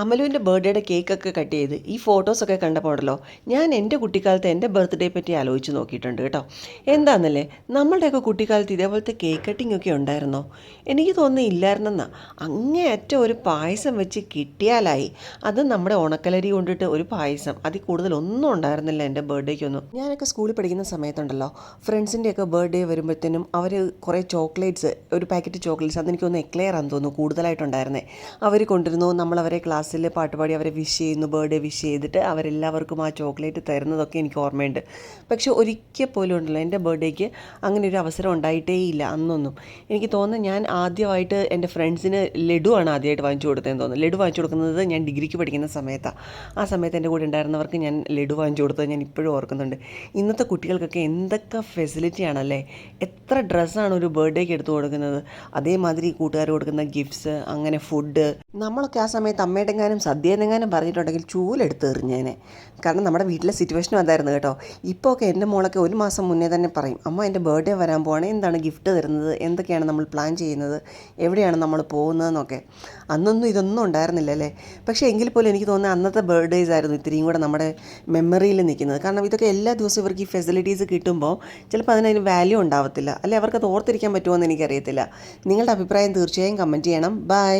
അമലുവിൻ്റെ ബർത്ത്ഡേയുടെ കേക്കൊക്കെ കട്ട് ചെയ്ത് ഈ ഫോട്ടോസൊക്കെ കണ്ടപ്പോൾ ഉണ്ടല്ലോ, ഞാൻ എൻ്റെ കുട്ടിക്കാലത്ത് എൻ്റെ ബർത്ത്ഡേ പറ്റി ആലോചിച്ച് നോക്കിയിട്ടുണ്ട് കേട്ടോ. എന്താണെന്നല്ലേ, നമ്മളുടെയൊക്കെ കുട്ടിക്കാലത്ത് ഇതേപോലത്തെ കേക്ക് കട്ടിംഗ് ഒക്കെ ഉണ്ടായിരുന്നോ? എനിക്ക് തോന്നുന്നു ഇല്ലായിരുന്നെന്നാ. അങ്ങേയറ്റം ഒരു പായസം വെച്ച് കിട്ടിയാലായി. അത് നമ്മുടെ ഉണക്കലരി കൊണ്ടിട്ട് ഒരു പായസം, അതിൽ കൂടുതലൊന്നും ഉണ്ടായിരുന്നില്ല എൻ്റെ ബർത്ത്ഡേക്കൊന്നും. ഞാനൊക്കെ സ്കൂളിൽ പഠിക്കുന്ന സമയത്തുണ്ടല്ലോ, ഫ്രണ്ട്സിൻ്റെയൊക്കെ ബർത്ത്ഡേ വരുമ്പോഴത്തേനും അവർ കുറേ ചോക്ലേറ്റ്സ്, ഒരു പാക്കറ്റ് ചോക്ലേറ്റ്സ്, അതെനിക്കൊന്ന് എക്ലെയർ ആണെന്ന് തോന്നുന്നു കൂടുതലായിട്ടുണ്ടായിരുന്നേ, അവർ കൊണ്ടിരുന്നു. നമ്മളവരെ ക്ലാസ്സിൽ പാട്ടുപാടി അവരെ വിഷ് ചെയ്യുന്നു, ബർത്ത്ഡേ വിഷ് ചെയ്തിട്ട് അവരെല്ലാവർക്കും ആ ചോക്ലേറ്റ് തരുന്നതൊക്കെ എനിക്ക് ഓർമ്മയുണ്ട്. പക്ഷെ ഒരിക്കൽ പോലും ഉണ്ടല്ലോ എൻ്റെ ബർത്ത്ഡേക്ക് അങ്ങനെ ഒരു അവസരം ഉണ്ടായിട്ടേ ഇല്ല അന്നൊന്നും. എനിക്ക് തോന്നുന്നു ഞാൻ ആദ്യമായിട്ട് എൻ്റെ ഫ്രണ്ട്സിന് ലഡുവാണ് ആദ്യമായിട്ട് വാങ്ങിച്ചു കൊടുത്തതെന്ന് തോന്നുന്നു. ലഡു വാങ്ങിച്ചു കൊടുക്കുന്നത് ഞാൻ ഡിഗ്രിക്ക് പഠിക്കുന്ന സമയത്താണ്. ആ സമയത്ത് എൻ്റെ കൂടെ ഉണ്ടായിരുന്നവർക്ക് ഞാൻ ലഡു വാങ്ങിച്ചു കൊടുത്തത് ഞാൻ ഇപ്പോഴും ഓർക്കുന്നുണ്ട്. ഇന്നത്തെ കുട്ടികൾക്കൊക്കെ എന്തൊക്കെ ഫെസിലിറ്റി ആണല്ലേ. എത്ര ഡ്രസ്സാണ് ഒരു ബർത്ത്ഡേക്ക് എടുത്തു കൊടുക്കുന്നത്. അതേമാതിരി കൂട്ടുകാർ കൊടുക്കുന്ന ഗിഫ്റ്റ്സ്, അങ്ങനെ ഫുഡ്. നമ്മളൊക്കെ ആ സമയത്ത് അമ്മയുടെങ്ങാനും സദ്യയെന്നെങ്ങാനും പറഞ്ഞിട്ടുണ്ടെങ്കിൽ ചൂലെടുത്ത് എറിഞ്ഞേനെ. കാരണം നമ്മുടെ വീട്ടിലെ സിറ്റുവേഷനും അതായിരുന്നു കേട്ടോ. ഇപ്പോൾ ഒക്കെ എൻ്റെ മോളൊക്കെ ഒരു മാസം മുന്നേ തന്നെ പറയും, അമ്മ എൻ്റെ ബർത്ത്ഡേ വരാൻ പോവാണ്, എന്താണ് ഗിഫ്റ്റ് തരുന്നത്, എന്തൊക്കെയാണ് നമ്മൾ പ്ലാൻ ചെയ്യുന്നത്, എവിടെയാണ് നമ്മൾ പോകുന്നതെന്നൊക്കെ. അന്നൊന്നും ഇതൊന്നും ഉണ്ടായിരുന്നില്ല അല്ലേ. പക്ഷേ എങ്കിൽ പോലും എനിക്ക് തോന്നുന്നത് അന്നത്തെ ബർത്ത്ഡേയ്സ് ആയിരുന്നു ഇത്രയും കൂടെ നമ്മുടെ മെമ്മറിയിൽ നിൽക്കുന്നത്. കാരണം ഇതൊക്കെ എല്ലാ ദിവസവും ഇവർക്ക് ഈ ഫെസിലിറ്റീസ് കിട്ടുമ്പോൾ ചിലപ്പോൾ അതിനൊരു വാല്യൂ ഉണ്ടാവത്തില്ല, അല്ലെ അവർക്കത് ഓർത്തിരിക്കാൻ പറ്റുമോ എന്ന് എനിക്കറിയത്തില്ല. നിങ്ങളുടെ അഭിപ്രായം തീർച്ചയായും കമൻറ്റ് ചെയ്യണം. ബൈ.